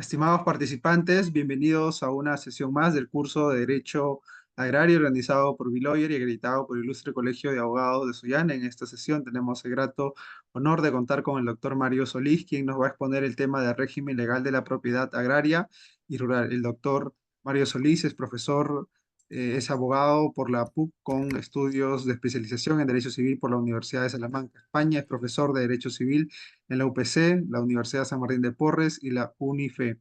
Estimados participantes, bienvenidos a una sesión más del curso de Derecho Agrario organizado por Biloyer y acreditado por el Ilustre Colegio de Abogados de Sullana. En esta sesión tenemos el grato honor de contar con el doctor Mario Solís, quien nos va a exponer el tema del régimen legal de la propiedad agraria y rural. El doctor Mario Solís es profesor, es abogado por la PUC con estudios de especialización en Derecho Civil por la Universidad de Salamanca, España. Es profesor de Derecho Civil en la UPC, la Universidad San Martín de Porres y la UNIFE.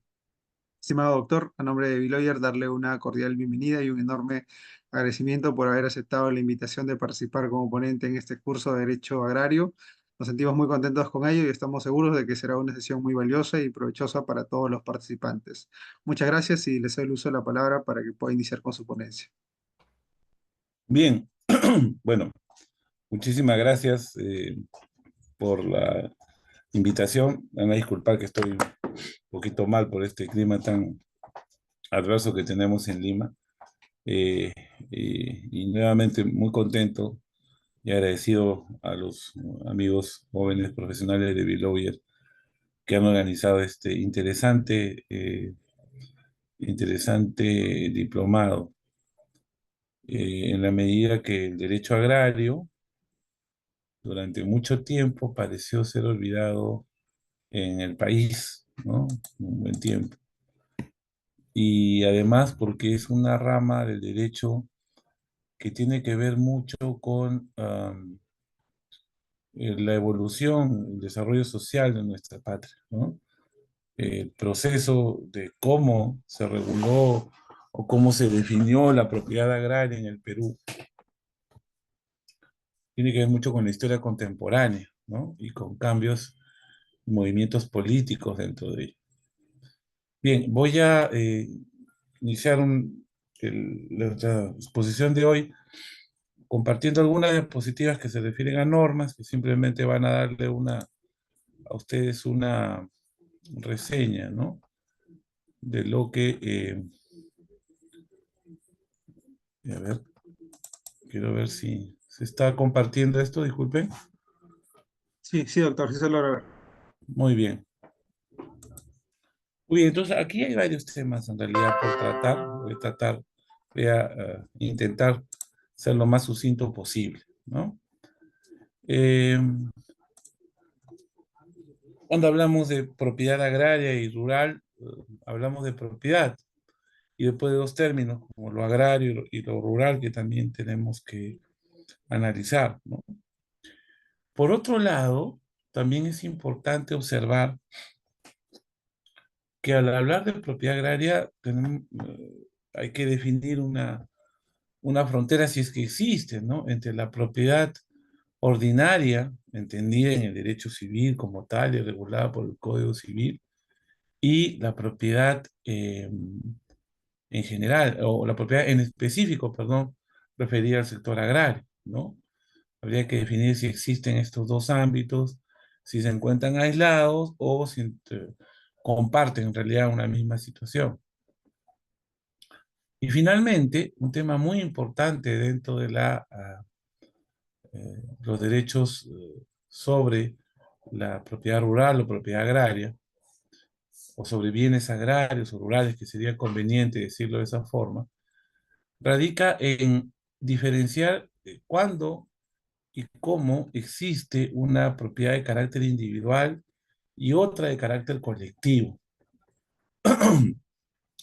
Estimado doctor, a nombre de Biloyer, darle una cordial bienvenida y un enorme agradecimiento por haber aceptado la invitación de participar como ponente en este curso de Derecho Agrario. Nos sentimos muy contentos con ello y estamos seguros de que será una sesión muy valiosa y provechosa para todos los participantes. Muchas gracias y les doy el uso de la palabra para que pueda iniciar con su ponencia. Bien, bueno, muchísimas gracias por la invitación. Me van a disculpar que estoy un poquito mal por este clima tan adverso que tenemos en Lima. Eh, y nuevamente muy contento y agradecido a los amigos jóvenes profesionales de Biloyer que han organizado este interesante diplomado. En la medida que el derecho agrario durante mucho tiempo pareció ser olvidado en el país, ¿no? Un buen tiempo. Y además porque es una rama del derecho que tiene que ver mucho con la evolución, el desarrollo social de nuestra patria, ¿no? El proceso de cómo se reguló o cómo se definió la propiedad agraria en el Perú tiene que ver mucho con la historia contemporánea, ¿no? Y con cambios y movimientos políticos dentro de ella. Bien, voy a iniciar la exposición de hoy compartiendo algunas diapositivas que se refieren a normas, que simplemente van a darle a ustedes una reseña, ¿no? De lo que, a ver, quiero ver si se está compartiendo esto, disculpen. Sí, sí, doctor, sí se logra ver. Muy bien. Muy bien, entonces aquí hay varios temas en realidad por tratar. Voy a intentar ser lo más sucinto posible, ¿no? Eh, Cuando hablamos de propiedad agraria y rural, hablamos de propiedad y después de dos términos como lo agrario y lo rural que también tenemos que analizar, ¿no? Por otro lado, también es importante observar que al hablar de propiedad agraria hay que definir una frontera, si es que existe, ¿no? Entre la propiedad ordinaria, entendida en el derecho civil como tal y regulada por el Código Civil, y la propiedad en general, o la propiedad en específico, perdón, referida al sector agrario, ¿no? Habría que definir si existen estos dos ámbitos, si se encuentran aislados o si comparten en realidad una misma situación. Y finalmente, un tema muy importante dentro de los derechos sobre la propiedad rural o propiedad agraria, o sobre bienes agrarios o rurales, que sería conveniente decirlo de esa forma, radica en diferenciar cuándo y cómo existe una propiedad de carácter individual y otra de carácter colectivo.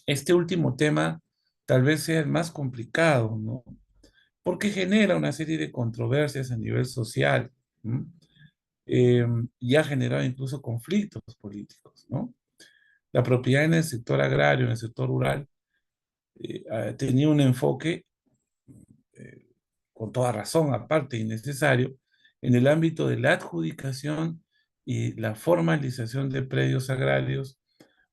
Este último tema tal vez sea el más complicado, ¿no? Porque genera una serie de controversias a nivel social, ¿no? Y ha generado incluso conflictos políticos, ¿no? La propiedad en el sector agrario, en el sector rural, tenía un enfoque, eh, con toda razón, aparte y necesario, en el ámbito de la adjudicación y la formalización de predios agrarios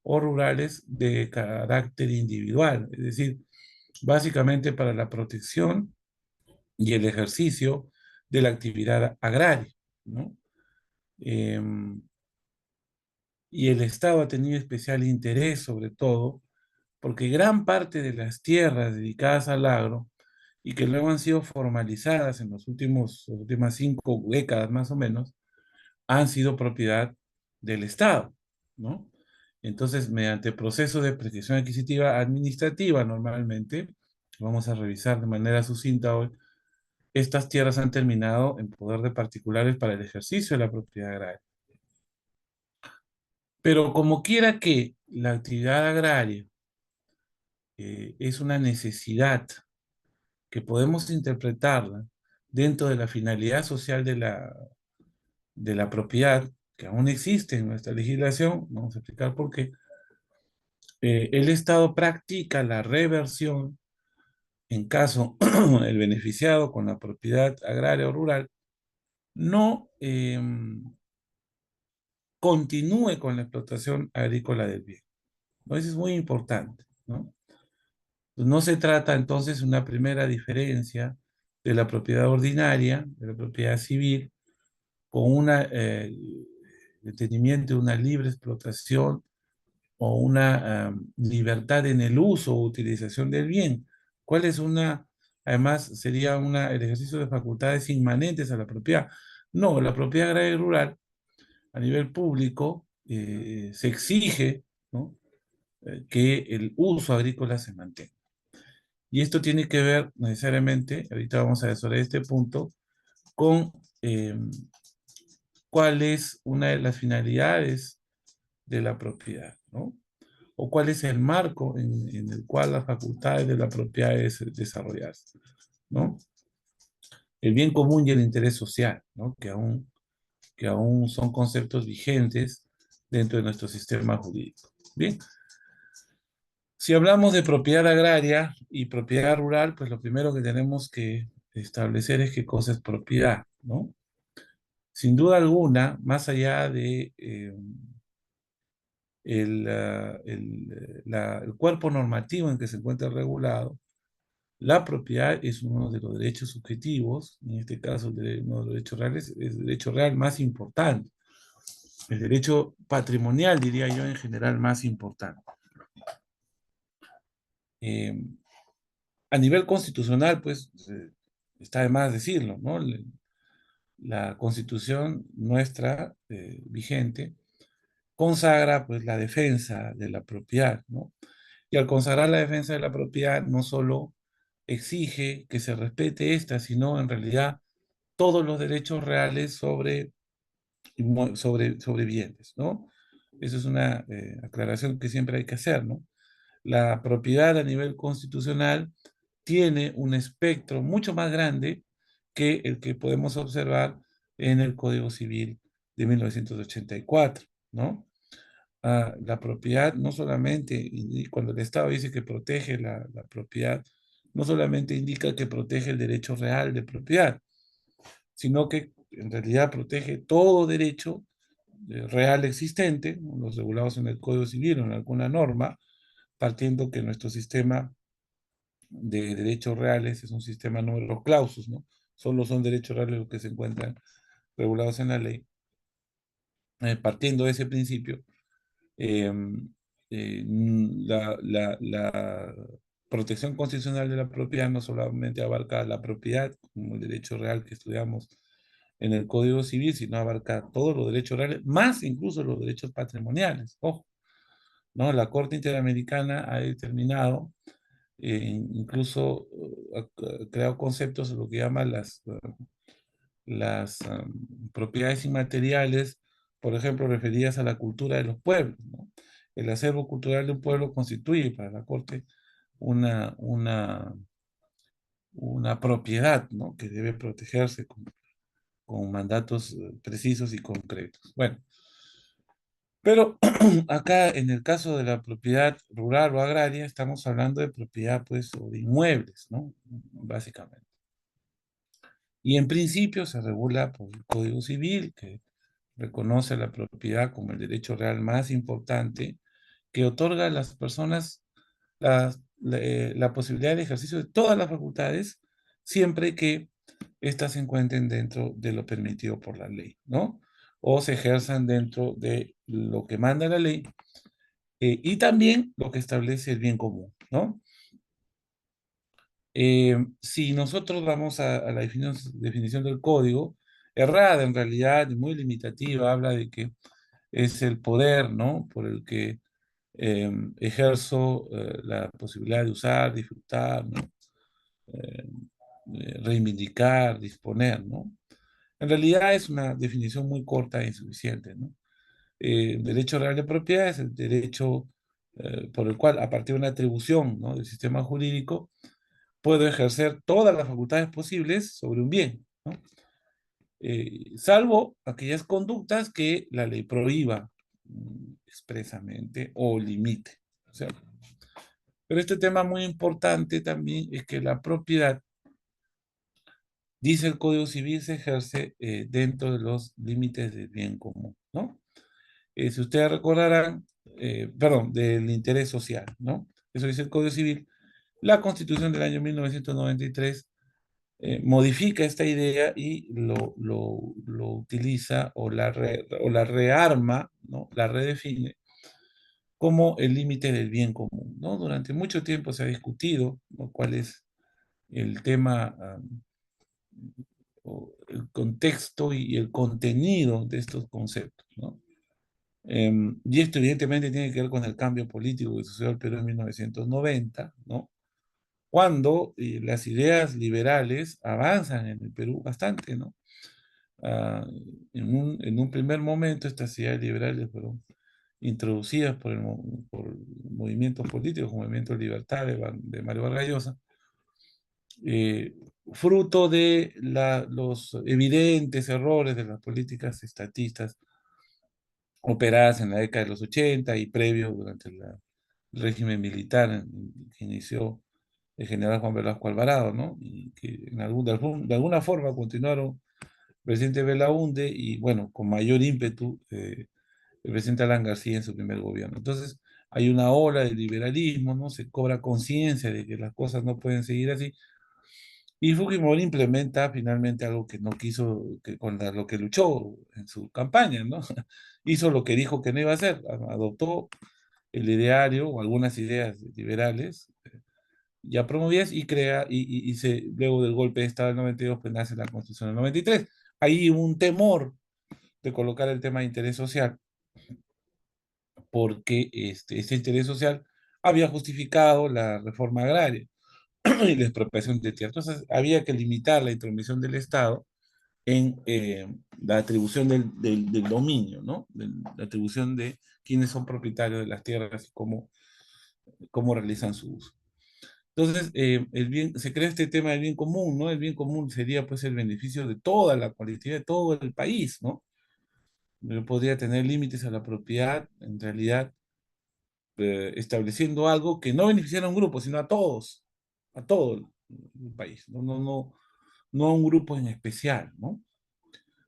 o rurales de carácter individual, es decir, básicamente para la protección y el ejercicio de la actividad agraria, ¿no? Em, y el Estado ha tenido especial interés, sobre todo, porque gran parte de las tierras dedicadas al agro y que luego han sido formalizadas en las últimas 5 décadas más o menos, han sido propiedad del Estado, ¿no? Entonces, mediante proceso de prescripción adquisitiva administrativa, normalmente, vamos a revisar de manera sucinta hoy, estas tierras han terminado en poder de particulares para el ejercicio de la propiedad agraria. Pero como quiera que la actividad agraria es una necesidad que podemos interpretarla dentro de la finalidad social de la propiedad, que aún existe en nuestra legislación, vamos a explicar por qué, el Estado practica la reversión en caso el beneficiado con la propiedad agraria o rural no continúe con la explotación agrícola del bien, ¿no? Eso es muy importante, ¿no? Pues no se trata entonces de una primera diferencia de la propiedad ordinaria, de la propiedad civil, con una entendimiento de una libre explotación o una libertad en el uso o utilización del bien. ¿Cuál es una, además, sería el ejercicio de facultades inmanentes a la propiedad? No, la propiedad agraria y rural a nivel público se exige, ¿no? Que el uso agrícola se mantenga. Y esto tiene que ver necesariamente, ahorita vamos a desarrollar este punto, con eh, cuál es una de las finalidades de la propiedad, ¿no? O cuál es el marco en el cual las facultades de la propiedad es desarrollarse, ¿no? El bien común y el interés social, ¿no? Que aún son conceptos vigentes dentro de nuestro sistema jurídico. Bien, si hablamos de propiedad agraria y propiedad rural, pues lo primero que tenemos que establecer es qué cosa es propiedad, ¿no? Sin duda alguna, más allá de el cuerpo normativo en que se encuentra regulado, la propiedad es uno de los derechos subjetivos, en este caso uno de los derechos reales, es el derecho real más importante, el derecho patrimonial, diría yo, en general más importante. Eh, a nivel constitucional, pues, está de más decirlo, ¿no? La constitución nuestra, vigente, consagra, pues, la defensa de la propiedad, ¿no? Y al consagrar la defensa de la propiedad, no solo exige que se respete esta, sino en realidad todos los derechos reales sobre bienes, ¿no? Eso es una aclaración que siempre hay que hacer, ¿no? La propiedad a nivel constitucional tiene un espectro mucho más grande que el que podemos observar en el Código Civil de 1984, ¿no? La propiedad no solamente, y cuando el Estado dice que protege la propiedad, no solamente indica que protege el derecho real de propiedad, sino que en realidad protege todo derecho real existente, ¿no? Los regulados en el Código Civil o en alguna norma, partiendo que nuestro sistema de derechos reales es un sistema numerus clausus, ¿no? Solo son derechos reales los que se encuentran regulados en la ley. Partiendo de ese principio, eh, la protección constitucional de la propiedad no solamente abarca la propiedad, como el derecho real que estudiamos en el Código Civil, sino abarca todos los derechos reales, más incluso los derechos patrimoniales. Ojo, ¿no? La Corte Interamericana ha determinado, incluso ha creado conceptos de lo que llaman las propiedades inmateriales, por ejemplo, referidas a la cultura de los pueblos, ¿no? El acervo cultural de un pueblo constituye para la Corte una, una, una propiedad, ¿no? Que debe protegerse con mandatos precisos y concretos. Bueno, pero acá en el caso de la propiedad rural o agraria, estamos hablando de propiedad, pues, o de inmuebles, ¿no? Básicamente. Y en principio se regula por el Código Civil, que reconoce la propiedad como el derecho real más importante, que otorga a las personas la posibilidad de ejercicio de todas las facultades, siempre que éstas se encuentren dentro de lo permitido por la ley, ¿no? O se ejerzan dentro de lo que manda la ley, y también lo que establece el bien común, ¿no? Si nosotros vamos a la definición del código, errada en realidad, muy limitativa, habla de que es el poder, ¿no? Por el que ejerzo la posibilidad de usar, disfrutar, ¿no? Reivindicar, disponer, ¿no? En realidad es una definición muy corta e insuficiente, ¿no? Derecho real de propiedad es el derecho por el cual, a partir de una atribución, ¿no?, del sistema jurídico, puedo ejercer todas las facultades posibles sobre un bien, ¿no? Salvo aquellas conductas que la ley prohíba expresamente o limite. O sea, pero este tema muy importante también es que la propiedad, dice el Código Civil, se ejerce dentro de los límites del bien común, ¿no? Si ustedes recordarán, perdón, del interés social, ¿no? Eso dice el Código Civil. La Constitución del año 1993 modifica esta idea y lo utiliza o la rearma, ¿no? La redefine como el límite del bien común, ¿no? Durante mucho tiempo se ha discutido, ¿no?, cuál es el tema, o el contexto y el contenido de estos conceptos, ¿no? Y esto evidentemente tiene que ver con el cambio político que sucedió en Perú en 1990, ¿no? Cuando las ideas liberales avanzan en el Perú bastante, ¿no? Ah, en un primer momento estas ideas liberales fueron introducidas por movimientos políticos, como el Movimiento de Libertad de Mario Vargas Llosa, eh, fruto de los evidentes errores de las políticas estatistas operadas en la década de los 80 y previo durante el régimen militar que inició el general Juan Velasco Alvarado, ¿no? Y que de alguna forma continuaron el presidente Belaúnde y, bueno, con mayor ímpetu el presidente Alan García en su primer gobierno. Entonces, hay una ola de liberalismo, ¿no? Se cobra conciencia de que las cosas no pueden seguir así. Y Fujimori implementa finalmente algo que no quiso, contra lo que luchó en su campaña, ¿no? Hizo lo que dijo que no iba a hacer, adoptó el ideario o algunas ideas liberales ya promovidas y crea, luego del golpe de Estado del 92, pues nace la Constitución del 93. Hay un temor de colocar el tema de interés social, porque este interés social había justificado la reforma agraria y la expropiación de tierras. Entonces, había que limitar la intromisión del Estado en la atribución del dominio, ¿no? La atribución de quiénes son propietarios de las tierras y cómo realizan su uso. Entonces, se crea este tema del bien común, ¿no? El bien común sería, pues, el beneficio de toda la colectividad, de todo el país, ¿no? No podría tener límites a la propiedad, en realidad, estableciendo algo que no beneficiara a un grupo, sino a todos, a todo el país, no a un grupo en especial, ¿no?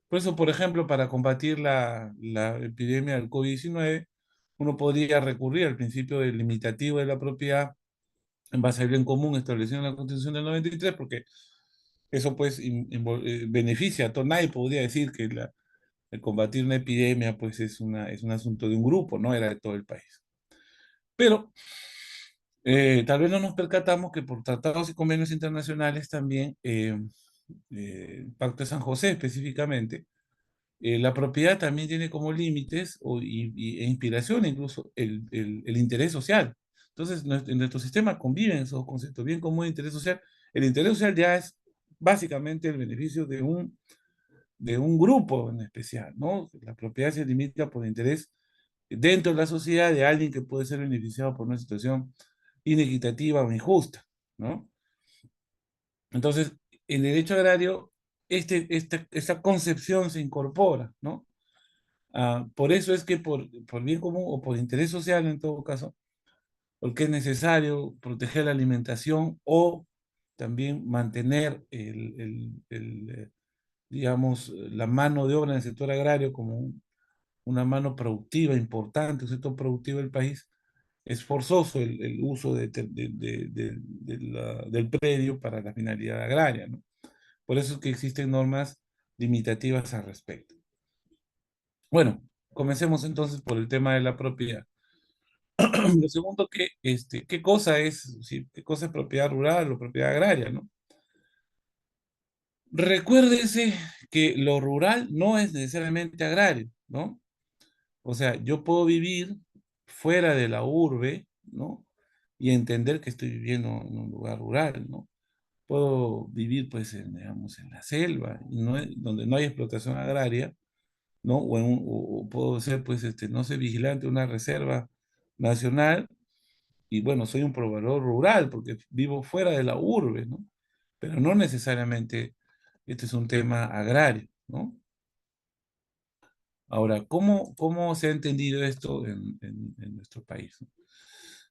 Por eso, por ejemplo, para combatir la epidemia del COVID-19, uno podría recurrir al principio del limitativo de la propiedad en base al bien común establecido en la Constitución del 93, porque eso pues beneficia a todo. Nadie podría decir que el combatir una epidemia pues es un asunto de un grupo, no era de todo el país. Pero tal vez no nos percatamos que por tratados y convenios internacionales también, el Pacto de San José específicamente, la propiedad también tiene como límites e inspiración incluso el interés social. Entonces, en nuestro sistema conviven esos conceptos, bien común e interés social. El interés social ya es básicamente el beneficio de un grupo en especial, ¿no? La propiedad se limita por interés dentro de la sociedad de alguien que puede ser beneficiado por una situación inequitativa o injusta, ¿no? Entonces, en el derecho agrario, esta concepción se incorpora, ¿no? Por eso es que por bien común o por interés social en todo caso, porque es necesario proteger la alimentación o también mantener digamos, la mano de obra en el sector agrario como una mano productiva importante, un sector productivo del país, es forzoso el uso del predio para la finalidad agraria, ¿no? Por eso es que existen normas limitativas al respecto. Bueno, comencemos entonces por el tema de la propiedad. Lo segundo, ¿qué cosa es, sí, qué cosa es propiedad rural o propiedad agraria, ¿no? Recuérdese que lo rural no es necesariamente agrario, ¿no? O sea, yo puedo vivir fuera de la urbe, ¿no? Y entender que estoy viviendo en un lugar rural, ¿no? Puedo vivir, pues, digamos, en la selva, y donde no hay explotación agraria, ¿no? O puedo ser, pues, no sé, vigilante de una reserva nacional, y bueno, soy un poblador rural porque vivo fuera de la urbe, ¿no? Pero no necesariamente este es un tema agrario, ¿no? Ahora, ¿cómo se ha entendido esto en nuestro país? ¿No?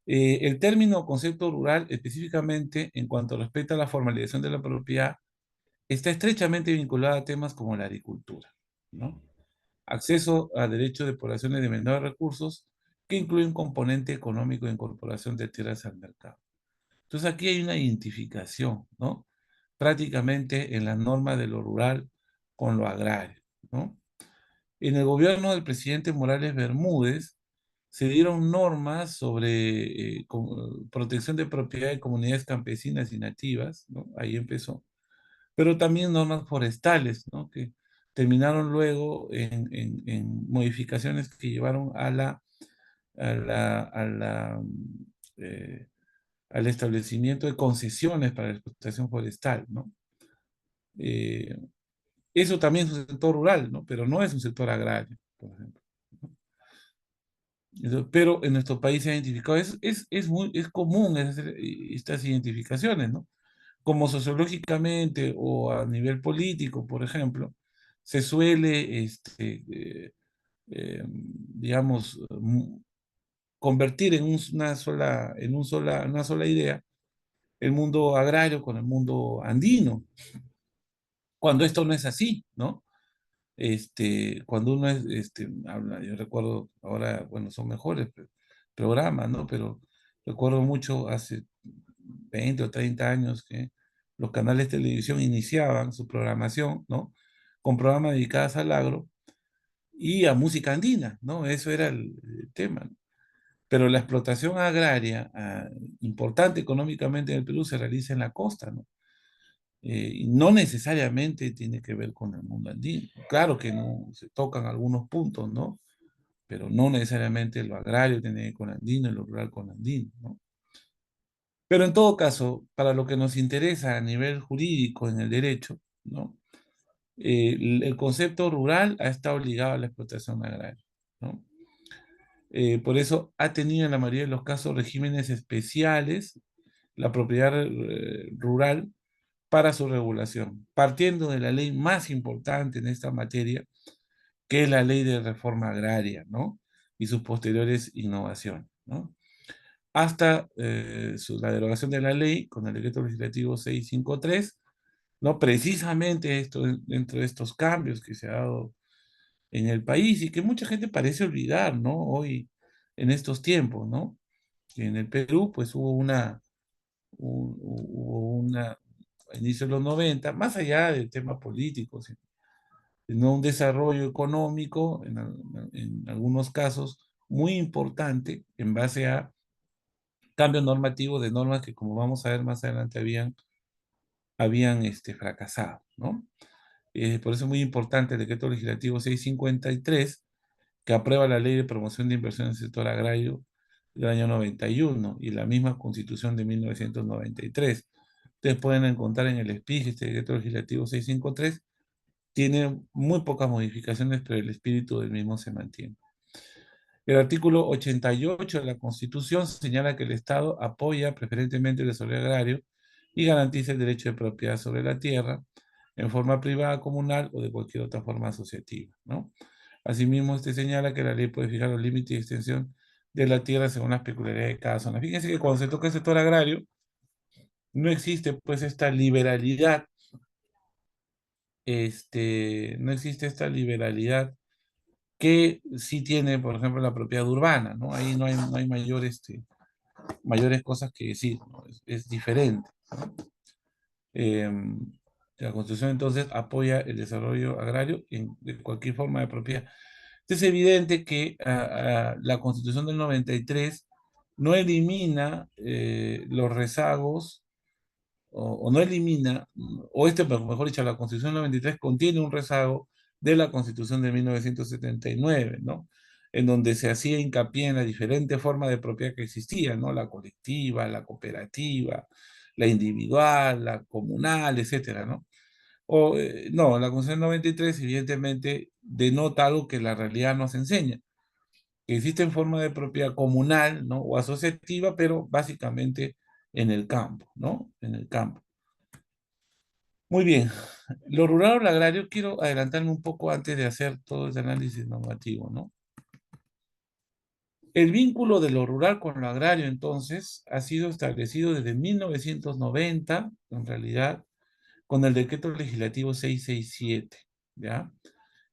El término concepto rural, específicamente en cuanto respecta a la formalización de la propiedad, está estrechamente vinculado a temas como la agricultura, ¿no? Acceso a derechos de poblaciones de menores recursos, que incluye un componente económico de incorporación de tierras al mercado. Entonces aquí hay una identificación, ¿no? Prácticamente en la norma de lo rural con lo agrario, ¿no? En el gobierno del presidente Morales Bermúdez se dieron normas sobre protección de propiedad de comunidades campesinas y nativas, ¿no? Ahí empezó. Pero también normas forestales, ¿no? Que terminaron luego en modificaciones que llevaron a la, a la, eh, al establecimiento de concesiones para la explotación forestal, ¿no? Eh, Eso también es un sector rural, ¿no? Pero no es un sector agrario, por ejemplo. ¿No? Pero en nuestro país se ha identificado, es común estas identificaciones, ¿no? Como sociológicamente o a nivel político, por ejemplo, se suele, digamos, convertir en una sola idea el mundo agrario con el mundo andino, cuando esto no es así, ¿no? Cuando uno habla, yo recuerdo ahora, bueno, son mejores programas, ¿no? Pero recuerdo mucho hace 20 o 30 años que los canales de televisión iniciaban su programación, ¿no? Con programas dedicados al agro y a música andina, ¿no? Eso era el tema, ¿no? Pero la explotación agraria, importante económicamente en el Perú, se realiza en la costa, ¿no? Y no necesariamente tiene que ver con el mundo andino. Claro que no se tocan algunos puntos, ¿no? Pero no necesariamente lo agrario tiene que ver con andino y lo rural con andino, ¿no? Pero en todo caso, para lo que nos interesa a nivel jurídico en el derecho, ¿no? El concepto rural ha estado ligado a la explotación agraria, ¿no? Por eso ha tenido en la mayoría de los casos regímenes especiales la propiedad rural para su regulación, partiendo de la ley más importante en esta materia, que es la ley de reforma agraria, ¿no? Y sus posteriores innovaciones, ¿no? Hasta la derogación de la ley con el decreto legislativo 653, ¿no? Precisamente esto, dentro de estos cambios que se ha dado en el país y que mucha gente parece olvidar, ¿no? Hoy, en estos tiempos, ¿no? Que en el Perú, pues hubo una, a inicios de los 90, más allá del tema político, sino un desarrollo económico, en algunos casos, muy importante en base a cambios normativos de normas que, como vamos a ver más adelante, habían fracasado, ¿no? Por eso es muy importante el decreto legislativo 653, que aprueba la Ley de Promoción de Inversión en el Sector Agrario del año 91 y la misma Constitución de 1993. Ustedes pueden encontrar en el SPIG, este decreto legislativo 653, tiene muy pocas modificaciones, pero el espíritu del mismo se mantiene. El artículo 88 de la Constitución señala que el Estado apoya preferentemente el desarrollo agrario y garantiza el derecho de propiedad sobre la tierra en forma privada, comunal o de cualquier otra forma asociativa, ¿no? Asimismo, este señala que la ley puede fijar los límites y extensión de la tierra según las peculiaridades de cada zona. Fíjense que cuando se toca el sector agrario, no existe pues esta liberalidad, no existe esta liberalidad que sí tiene, por ejemplo, la propiedad urbana, ¿no? Ahí no hay mayores cosas que decir, ¿no? Es diferente. Eh, la Constitución entonces apoya el desarrollo agrario de cualquier forma de propiedad. Es evidente que la Constitución del 93 no elimina los rezagos o no elimina, mejor dicho, la Constitución del 93 contiene un rezago de la Constitución de 1979, ¿no? en donde se hacía hincapié en las diferentes formas de propiedad que existían, ¿no? La colectiva, la cooperativa, la individual, la comunal, etcétera, ¿no? No, la Constitución 93 evidentemente denota algo que la realidad nos enseña, que existen formas de propiedad comunal, ¿no? O asociativa, pero básicamente en el campo, ¿no? En el campo. Muy bien, lo rural o lo agrario, quiero adelantarme un poco antes de hacer todo ese análisis normativo, ¿no? El vínculo de lo rural con lo agrario, entonces, ha sido establecido desde 1990, en realidad, con el decreto legislativo 667, ¿ya?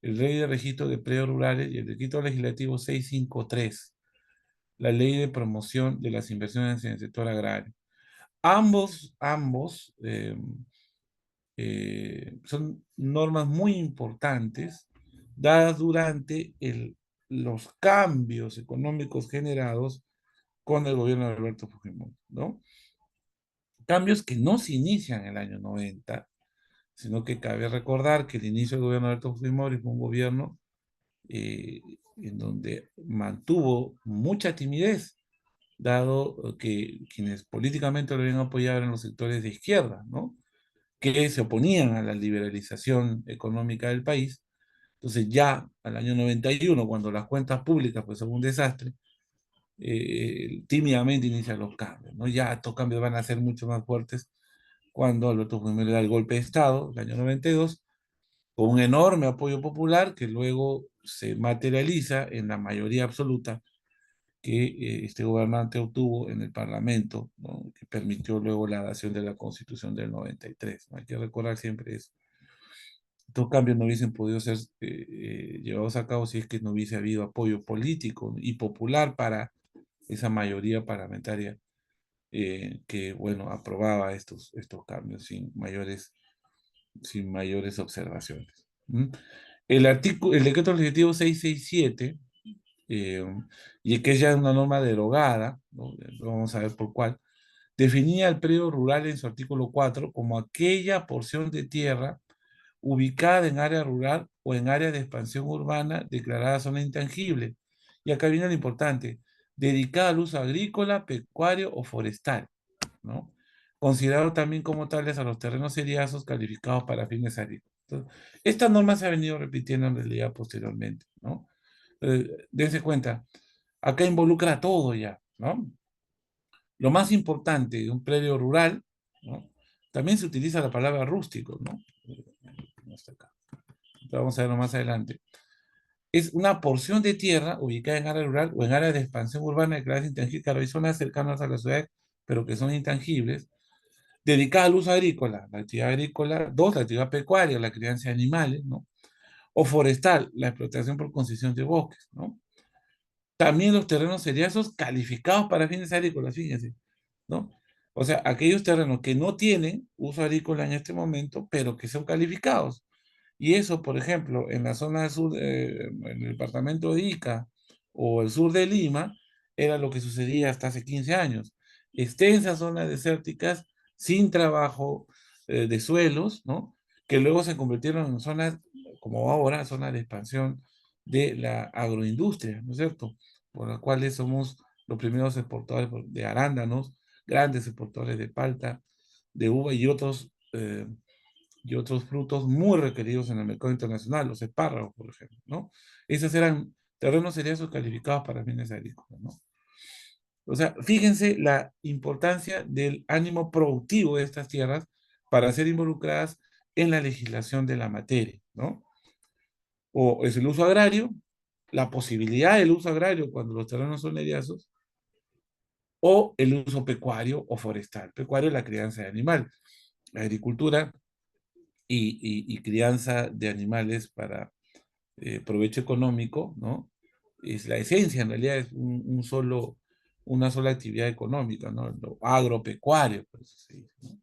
El Ley de Registro de Predios Rurales y el decreto legislativo 653, la Ley de Promoción de las Inversiones en el Sector Agrario. Ambos son normas muy importantes dadas durante los cambios económicos generados con el gobierno de Alberto Fujimori, ¿no? Cambios que no se inician en el año 90, sino que cabe recordar que el inicio del gobierno de Alberto Fujimori fue un gobierno eh, en donde mantuvo mucha timidez, dado que quienes políticamente lo habían apoyado eran los sectores de izquierda, ¿no? Que se oponían a la liberalización económica del país. Entonces ya al año 91, cuando las cuentas públicas pues son un desastre, tímidamente inician los cambios, ¿no? Ya estos cambios van a ser mucho más fuertes cuando Alberto Fujimori da el golpe de Estado, el año 92, con un enorme apoyo popular que luego se materializa en la mayoría absoluta que este gobernante obtuvo en el Parlamento, ¿no? Que permitió luego la dación de la Constitución del 93, ¿no? Hay que recordar siempre eso. Estos cambios no hubiesen podido ser llevados a cabo si es que no hubiese habido apoyo político y popular para esa mayoría parlamentaria que, bueno, aprobaba estos cambios sin mayores observaciones. ¿Mm? El decreto legislativo 667, eh, y que ya es una norma derogada, ¿no? Vamos a ver por cuál, definía el predio rural en su artículo 4 como aquella porción de tierra ubicada en área rural o en área de expansión urbana declarada zona intangible. Y acá viene lo importante, dedicada al uso agrícola, pecuario o forestal, ¿no? Considerado también como tales a los terrenos seriazos calificados para fines agrícolas. Entonces, esta norma se ha venido repitiendo en realidad posteriormente, ¿no? Dense cuenta, acá involucra todo ya, ¿no? Lo más importante de un predio rural, ¿no? También se utiliza la palabra rústico, ¿no? No está acá. Vamos a verlo más adelante. Es una porción de tierra ubicada en área rural o en área de expansión urbana declaradas intangibles, claro, hay zonas cercanas a la ciudad, pero que son intangibles, dedicada al uso agrícola, la actividad agrícola, dos, la actividad pecuaria, la crianza de animales, ¿no? O forestal, la explotación por concesión de bosques, ¿no? También los terrenos seriazos calificados para fines agrícolas, fíjense, ¿no? O sea, aquellos terrenos que no tienen uso agrícola en este momento, pero que son calificados. Y eso, por ejemplo, en la zona sur, en el departamento de Ica o el sur de Lima, era lo que sucedía hasta hace 15 años. Extensas zonas desérticas sin trabajo de suelos, ¿no? Que luego se convirtieron en zonas, como ahora, zonas de expansión de la agroindustria, ¿no es cierto? Por las cuales somos los primeros exportadores de arándanos, grandes exportadores de palta, de uva y otros frutos muy requeridos en el mercado internacional, los espárragos, por ejemplo, ¿no? Esos eran terrenos cerezosos calificados para fines agrícolas, ¿no? O sea, fíjense la importancia del ánimo productivo de estas tierras para ser involucradas en la legislación de la materia, ¿no? O es el uso agrario, la posibilidad del uso agrario cuando los terrenos son heredazos, o el uso pecuario o forestal. Pecuario es la crianza de animal, la agricultura y crianza de animales para provecho económico, ¿no? Es la esencia, en realidad es una sola actividad económica, ¿no? Lo agropecuario, por eso se dice, ¿no?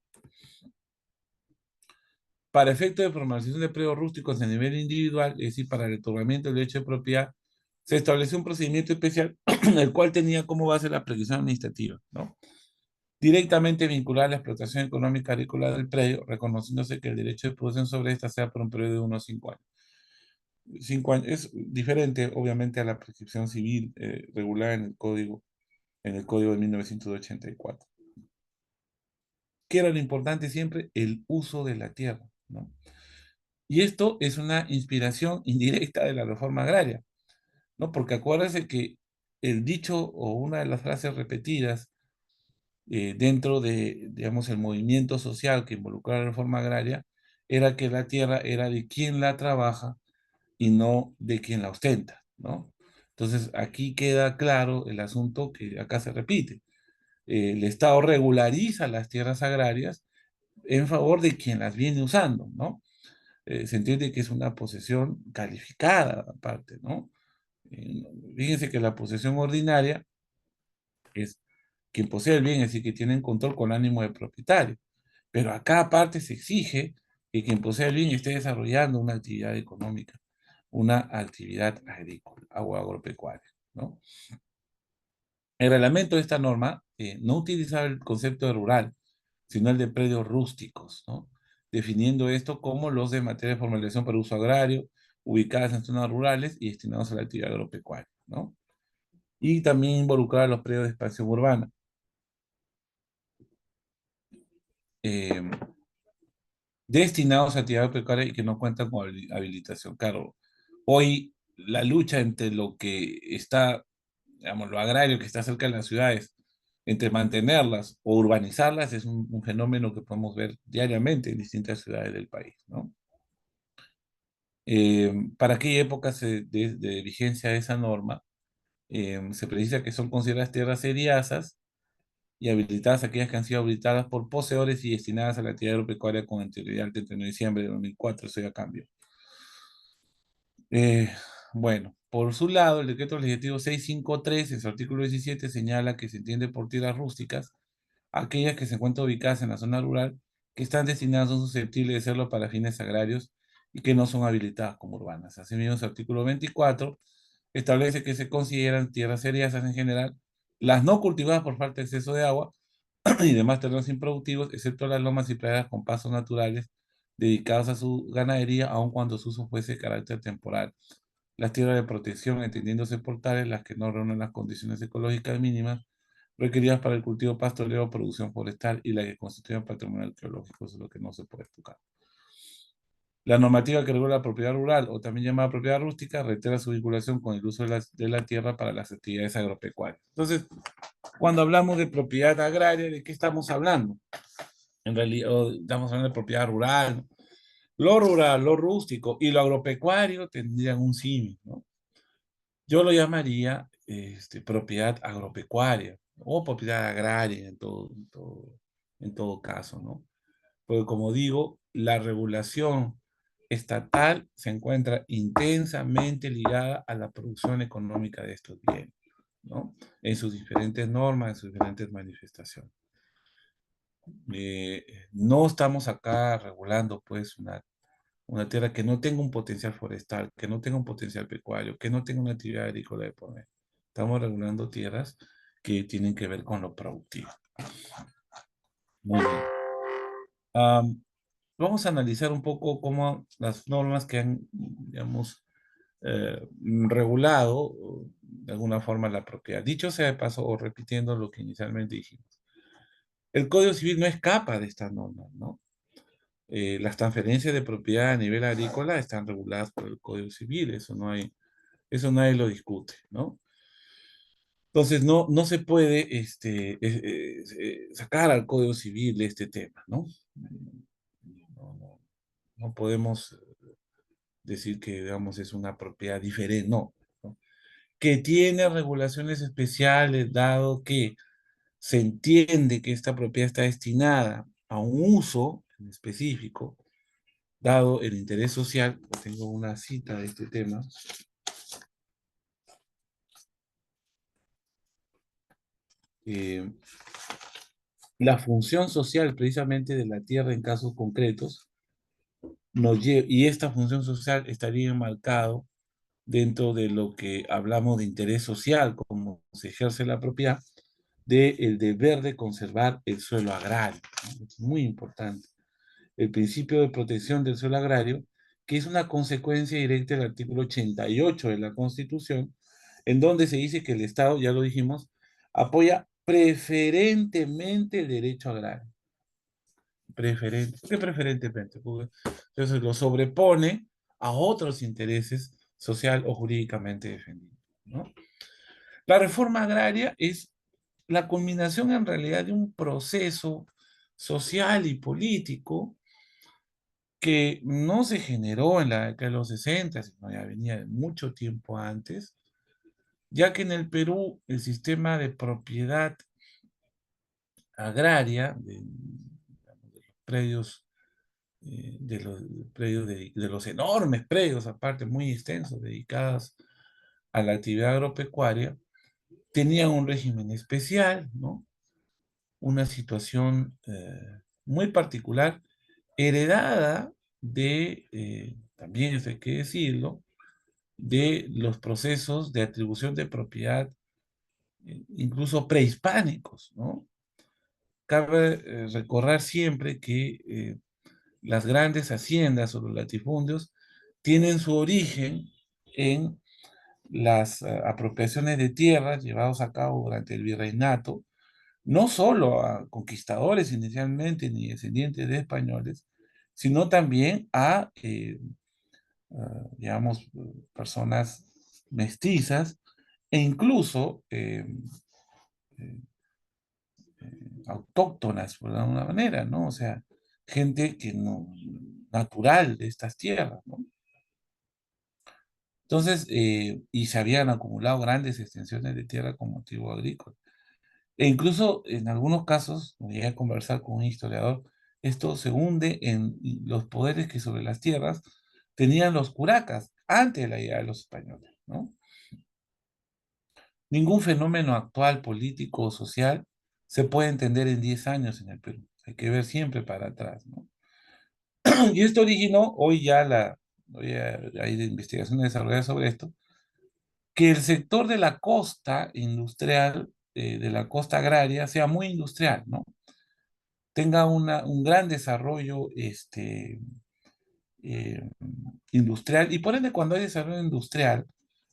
Para efecto de formalización de predios rústicos a nivel individual, es decir, para el otorgamiento del derecho de propiedad, se estableció un procedimiento especial, el cual tenía como base la prescripción administrativa, ¿no? Directamente vinculada a la explotación económica agrícola del predio, reconociéndose que el derecho de producción sobre esta sea por un periodo de unos 5 años. 5 años. Es diferente, obviamente, a la prescripción civil regulada en el Código de 1984. ¿Qué era lo importante siempre? El uso de la tierra, ¿no? Y esto es una inspiración indirecta de la reforma agraria, ¿no? Porque acuérdense que el dicho o una de las frases repetidas dentro de, digamos, el movimiento social que involucraba la reforma agraria era que la tierra era de quien la trabaja y no de quien la ostenta, ¿no? Entonces, aquí queda claro el asunto que acá se repite. El Estado regulariza las tierras agrarias en favor de quien las viene usando, ¿no? Se entiende que es una posesión calificada aparte, ¿no? Eh, Fíjense que la posesión ordinaria es quien posee el bien, es decir, que tienen control con ánimo de propietario. Pero acá aparte se exige que quien posee el bien esté desarrollando una actividad económica, una actividad agrícola o agropecuaria, ¿no? El reglamento de esta norma no utilizaba el concepto de rural, sino el de predios rústicos, ¿no? Definiendo esto como los de materia de formalización para uso agrario, ubicadas en zonas rurales y destinados a la actividad agropecuaria, ¿no? Y también involucrar a los predios de expansión urbana. Eh, Destinados a actividad agropecuaria y que no cuentan con habilitación. Claro, hoy la lucha entre lo que está, digamos, lo agrario que está cerca de las ciudades, entre mantenerlas o urbanizarlas, es un fenómeno que podemos ver diariamente en distintas ciudades del país, ¿no? Para aquella época de vigencia de esa norma, se precisa que son consideradas tierras seriasas y habilitadas aquellas que han sido habilitadas por poseedores y destinadas a la actividad agropecuaria con anterioridad al 31 de diciembre de 2004, eso ya cambió. Eh, bueno, por su lado, el decreto legislativo 653, en su artículo 17, señala que se entiende por tierras rústicas aquellas que se encuentran ubicadas en la zona rural, que están destinadas, son susceptibles de serlo para fines agrarios y que no son habilitadas como urbanas. Asimismo, su artículo 24 establece que se consideran tierras seriasas en general las no cultivadas por falta de exceso de agua y demás terrenos improductivos, excepto las lomas y praderas con pastos naturales dedicados a su ganadería, aun cuando su uso fuese de carácter temporal. Las tierras de protección, entendiéndose por tales las que no reúnen las condiciones ecológicas mínimas requeridas para el cultivo pastoreo o producción forestal y las que constituyen patrimonio arqueológico, eso es lo que no se puede tocar. La normativa que regula la propiedad rural, o también llamada propiedad rústica, reitera su vinculación con el uso de la tierra para las actividades agropecuarias. Entonces, cuando hablamos de propiedad agraria, ¿de qué estamos hablando? En realidad, estamos hablando de propiedad rural. Lo rural, lo rústico y lo agropecuario tendrían un símil, ¿no? Yo lo llamaría propiedad agropecuaria o propiedad agraria en todo caso, ¿no? Porque como digo, la regulación estatal se encuentra intensamente ligada a la producción económica de estos bienes, ¿no? En sus diferentes normas, en sus diferentes manifestaciones. No estamos acá regulando, pues, una tierra que no tenga un potencial forestal, que no tenga un potencial pecuario, que no tenga una actividad agrícola de por medio. Estamos regulando tierras que tienen que ver con lo productivo. Muy bien. Vamos a analizar un poco cómo las normas que han, digamos, regulado de alguna forma la propiedad. Dicho sea de paso, o repitiendo lo que inicialmente dijimos, el Código Civil no escapa de estas normas, ¿no? Las transferencias de propiedad a nivel agrícola están reguladas por el Código Civil, eso nadie lo discute, ¿no? Entonces, no se puede sacar al Código Civil de este tema, ¿no? No podemos decir que, digamos, es una propiedad diferente, no, ¿no? Que tiene regulaciones especiales, dado que se entiende que esta propiedad está destinada a un uso en específico, dado el interés social. Tengo una cita de este tema. eh, la función social precisamente de la tierra en casos concretos y esta función social estaría enmarcado dentro de lo que hablamos de interés social, como se ejerce la propiedad, del deber de conservar el suelo agrario, ¿no? Es muy importante. El principio de protección del suelo agrario, que es una consecuencia directa del artículo 88 de la Constitución, en donde se dice que el Estado, ya lo dijimos, apoya preferentemente el derecho agrario. Preferente, ¿por qué preferentemente? Porque entonces lo sobrepone a otros intereses social o jurídicamente defendidos, ¿no? La reforma agraria es la culminación en realidad de un proceso social y político que no se generó en la década de los 60, sino ya venía de mucho tiempo antes, ya que en el Perú el sistema de propiedad agraria, digamos, de los predios, de los enormes predios, aparte muy extensos, dedicados a la actividad agropecuaria, tenían un régimen especial, ¿no? Una situación muy particular, heredada también eso hay que decirlo, de los procesos de atribución de propiedad, incluso prehispánicos, ¿no? Cabe recordar siempre que las grandes haciendas o los latifundios tienen su origen en las apropiaciones de tierras llevadas a cabo durante el virreinato, no solo a conquistadores inicialmente ni descendientes de españoles, sino también digamos, personas mestizas e incluso eh, autóctonas, por alguna manera, ¿no? O sea, gente que no, natural de estas tierras, ¿no? Entonces, y se habían acumulado grandes extensiones de tierra con motivo agrícola. E incluso en algunos casos, cuando llegué a conversar con un historiador, esto se hunde en los poderes que sobre las tierras tenían los curacas antes de la llegada de los españoles, ¿no? Ningún fenómeno actual, político o social se puede entender en 10 años en el Perú. Hay que ver siempre para atrás, ¿no? Y esto originó, hoy hay investigaciones desarrolladas sobre esto, que el sector de la costa industrial, de la costa agraria, sea muy industrial, ¿no? Tenga un gran desarrollo eh, industrial, y por ende cuando hay desarrollo industrial,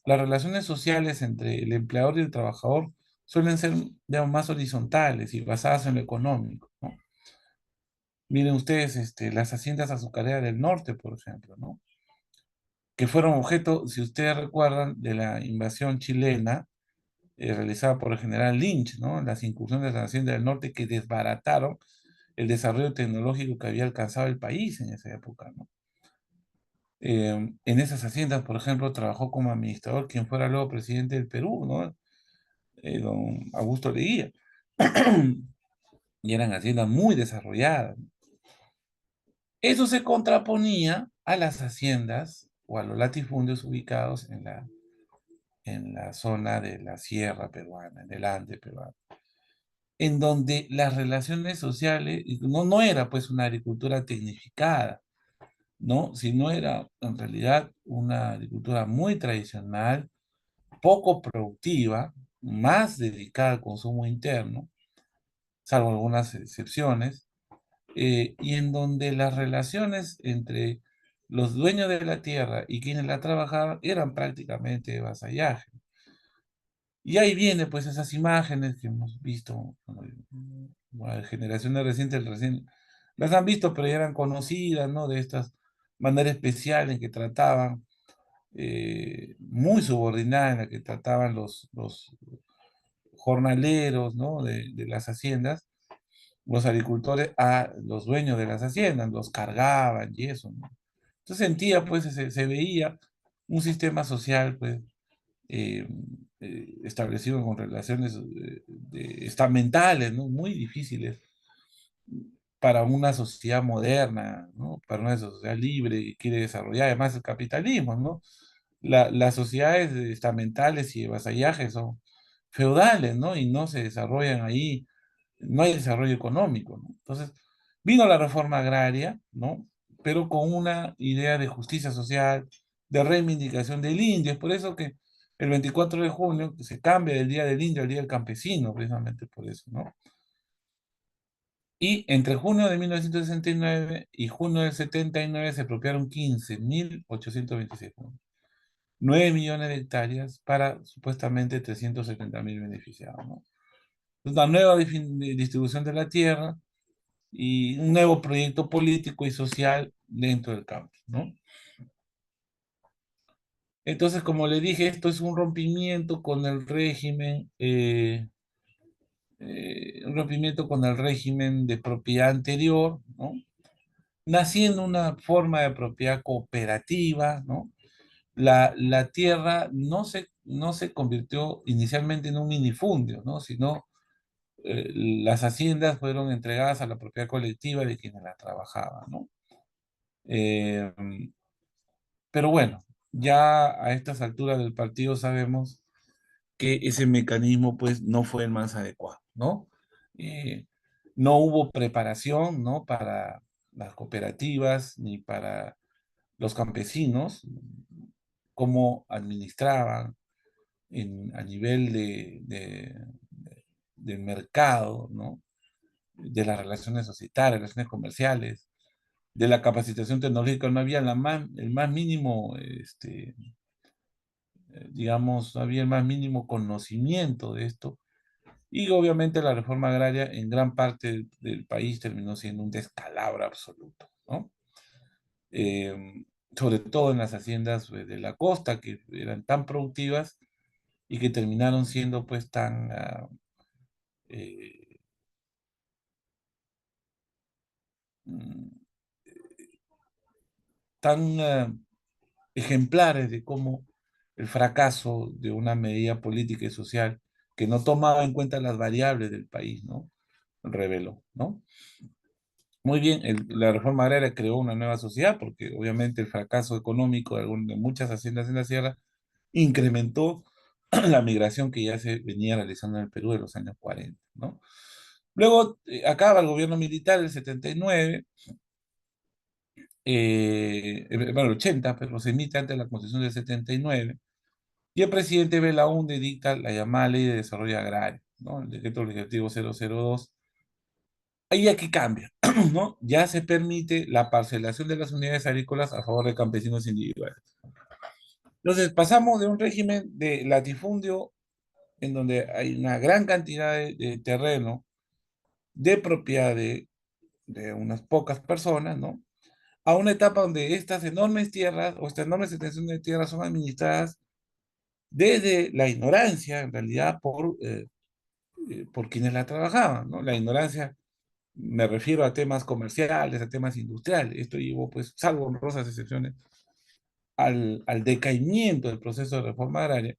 las relaciones sociales entre el empleador y el trabajador suelen ser, digamos, más horizontales y basadas en lo económico, ¿no? Miren ustedes las haciendas azucareras del norte, por ejemplo, ¿no? Que fueron objeto, si ustedes recuerdan, de la invasión chilena realizada por el general Lynch, ¿no? Las incursiones de la hacienda del norte que desbarataron el desarrollo tecnológico que había alcanzado el país en esa época, ¿no? En esas haciendas, por ejemplo, trabajó como administrador quien fuera luego presidente del Perú, ¿no? Don Augusto Leguía. Y eran haciendas muy desarrolladas. Eso se contraponía a las haciendas o a los latifundios ubicados en la zona de la sierra peruana, en el Ande peruano, en donde las relaciones sociales, no era pues una agricultura tecnificada, ¿no? Sino era en realidad una agricultura muy tradicional, poco productiva, más dedicada al consumo interno, salvo algunas excepciones, y en donde las relaciones entre los dueños de la tierra y quienes la trabajaban eran prácticamente de vasallaje. Y ahí viene pues esas imágenes que hemos visto, bueno, generaciones recientes recién las han visto, pero ya eran conocidas, ¿no? De estas manera especial en que trataban, muy subordinada, en la que trataban los jornaleros, ¿no? De las haciendas, los agricultores a los dueños de las haciendas, los cargaban y eso, ¿no? Entonces sentía, pues, se veía un sistema social, pues, eh, establecido con relaciones estamentales, ¿no? Muy difíciles para una sociedad moderna, ¿no? Para una sociedad libre que quiere desarrollar además el capitalismo, ¿no? Las sociedades estamentales y de vasallaje son feudales, ¿no? Y no se desarrollan ahí, no hay desarrollo económico, ¿no? Entonces, vino la reforma agraria, ¿no? Pero con una idea de justicia social, de reivindicación del indio. Es por eso que el 24 de junio se cambia del Día del Indio al Día del Campesino, precisamente por eso, ¿no? Y entre junio de 1969 y junio del 79 se apropiaron 15.826 puntos. 9 millones de hectáreas para supuestamente 370.000 beneficiados, ¿no? Una nueva distribución de la tierra y un nuevo proyecto político y social dentro del campo, ¿no? Entonces, como le dije, esto es un rompimiento con el régimen, un rompimiento con el régimen de propiedad anterior, ¿no? Naciendo una forma de propiedad cooperativa, ¿no? La tierra no se convirtió inicialmente en un minifundio, ¿no? Sino las haciendas fueron entregadas a la propiedad colectiva de quienes las trabajaban, ¿no? Eh, pero bueno, ya a estas alturas del partido sabemos que ese mecanismo pues no fue el más adecuado, ¿no? Eh, no hubo preparación, ¿no? Para las cooperativas ni para los campesinos, cómo administraban a nivel del mercado, ¿no? De las relaciones societarias, relaciones comerciales, de la capacitación tecnológica, no había el más mínimo, digamos, no había el más mínimo conocimiento de esto. Y obviamente la reforma agraria en gran parte del país terminó siendo un descalabro absoluto, ¿no? Eh, Sobre todo en las haciendas de la costa, que eran tan productivas y que terminaron siendo pues eh, mm, tan ejemplares de cómo el fracaso de una medida política y social que no tomaba en cuenta las variables del país, ¿no? Reveló, ¿no? Muy bien, la reforma agraria creó una nueva sociedad porque obviamente el fracaso económico de muchas haciendas en la sierra incrementó la migración que ya se venía realizando en el Perú de los años 40, ¿no? Luego acaba el gobierno militar el 79, bueno, el 80, pero se emite antes de la Constitución del 79, y el presidente Belaúnde dicta la llamada Ley de Desarrollo Agrario, ¿no? El decreto legislativo 002. Ahí aquí cambia, ¿no? Ya se permite la parcelación de las unidades agrícolas a favor de campesinos individuales. Entonces, pasamos de un régimen de latifundio en donde hay una gran cantidad de terreno de propiedad de unas pocas personas, ¿no? A una etapa donde estas enormes tierras o estas enormes extensiones de tierra son administradas desde la ignorancia, en realidad, por quienes la trabajaban, ¿no? La ignorancia, me refiero a temas comerciales, a temas industriales. Esto llevó, pues, salvo honrosas excepciones, al decaimiento del proceso de reforma agraria.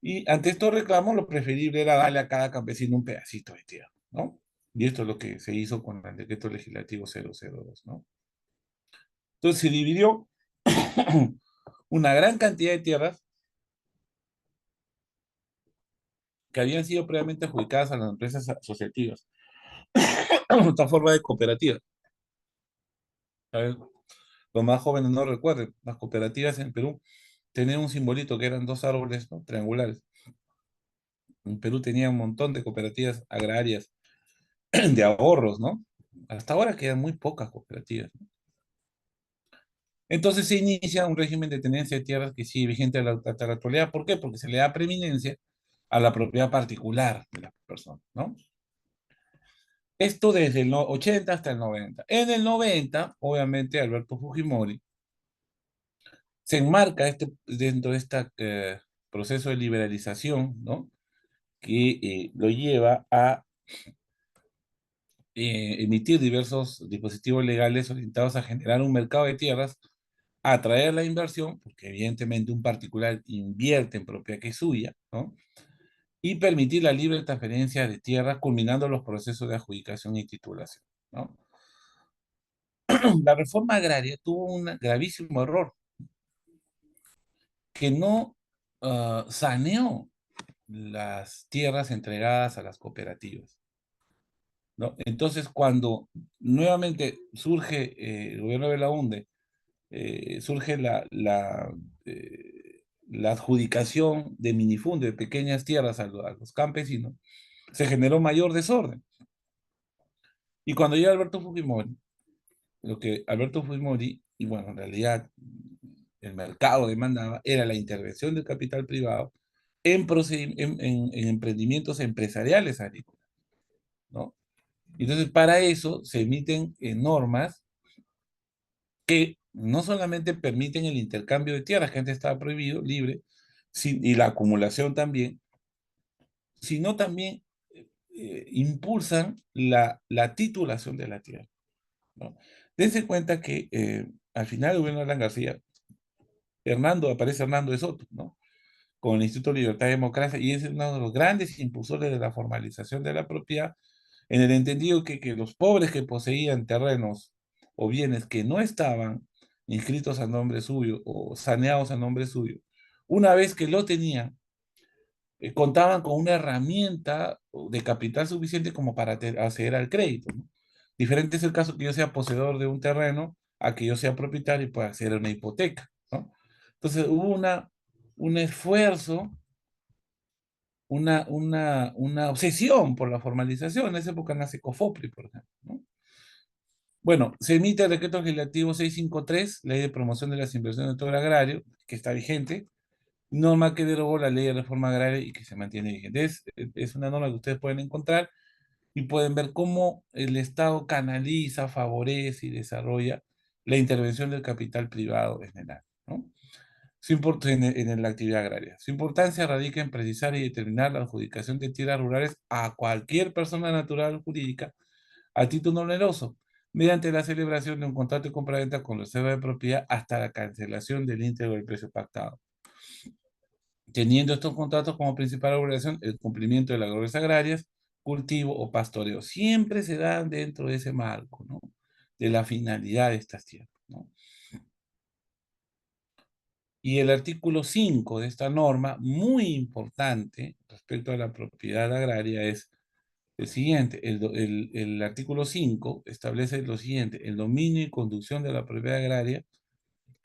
Y ante estos reclamos, lo preferible era darle a cada campesino un pedacito de tierra, ¿no? Y esto es lo que se hizo con el decreto legislativo 002, ¿no? Entonces se dividió una gran cantidad de tierras que habían sido previamente adjudicadas a las empresas asociativas, esta forma de cooperativa. A ver, los más jóvenes no recuerden, las cooperativas en Perú tenían un simbolito que eran dos árboles, ¿no? Triangulares. En Perú tenía un montón de cooperativas agrarias de ahorros, ¿no? Hasta ahora quedan muy pocas cooperativas, ¿no? Entonces se inicia un régimen de tenencia de tierras que sigue vigente hasta la actualidad. ¿Por qué? Porque se le da preeminencia a la propiedad particular de las personas, ¿no? Esto desde el 80 hasta el 90. En el 90, obviamente, Alberto Fujimori se enmarca dentro de este proceso de liberalización, ¿no? Que lo lleva a emitir diversos dispositivos legales orientados a generar un mercado de tierras, atraer la inversión, porque evidentemente un particular invierte en propiedad que es suya, ¿no? Y permitir la libre transferencia de tierras, culminando los procesos de adjudicación y titulación, ¿no? La reforma agraria tuvo un gravísimo error, que no saneó las tierras entregadas a las cooperativas, ¿no? Entonces, cuando nuevamente surge el gobierno de Belaúnde, surge la adjudicación de minifundio de pequeñas tierras a los campesinos, se generó mayor desorden. Y cuando llega Alberto Fujimori, lo que Alberto Fujimori, y bueno, en realidad el mercado demandaba, era la intervención del capital privado en emprendimientos empresariales agrícolas, ¿no? Entonces, para eso se emiten normas que no solamente permiten el intercambio de tierras, que antes estaba prohibido, libre, y la acumulación también, sino también impulsan la titulación de la tierra, ¿no? Dense cuenta que al final del gobierno de Alan García, aparece Hernando de Soto, ¿no? Con el Instituto Libertad y Democracia, y es uno de los grandes impulsores de la formalización de la propiedad, en el entendido que los pobres que poseían terrenos o bienes que no estaban inscritos a nombre suyo o saneados a nombre suyo, una vez que lo tenían, contaban con una herramienta de capital suficiente como para acceder al crédito, ¿no? Diferente es el caso que yo sea poseedor de un terreno a que yo sea propietario y pueda acceder a una hipoteca, ¿no? Entonces hubo un esfuerzo, una obsesión por la formalización. En esa época nace COFOPRI, por ejemplo, ¿no? Bueno, se emite el decreto legislativo 653, Ley de Promoción de las Inversiones en el sector agrario, que está vigente, norma que derogó la Ley de Reforma Agraria y que se mantiene vigente. Es una norma que ustedes pueden encontrar y pueden ver cómo el Estado canaliza, favorece y desarrolla la intervención del capital privado en el área, ¿no? En la actividad agraria. Su importancia radica en precisar y determinar la adjudicación de tierras rurales a cualquier persona natural o jurídica a título oneroso, mediante la celebración de un contrato de compraventa con reserva de propiedad hasta la cancelación del íntegro del precio pactado, teniendo estos contratos como principal obligación el cumplimiento de las labores agrarias, cultivo o pastoreo. Siempre se dan dentro de ese marco, ¿no? De la finalidad de estas tierras, ¿no? Y el artículo 5 de esta norma, muy importante respecto a la propiedad agraria, es el siguiente. El artículo 5 establece lo siguiente: el dominio y conducción de la propiedad agraria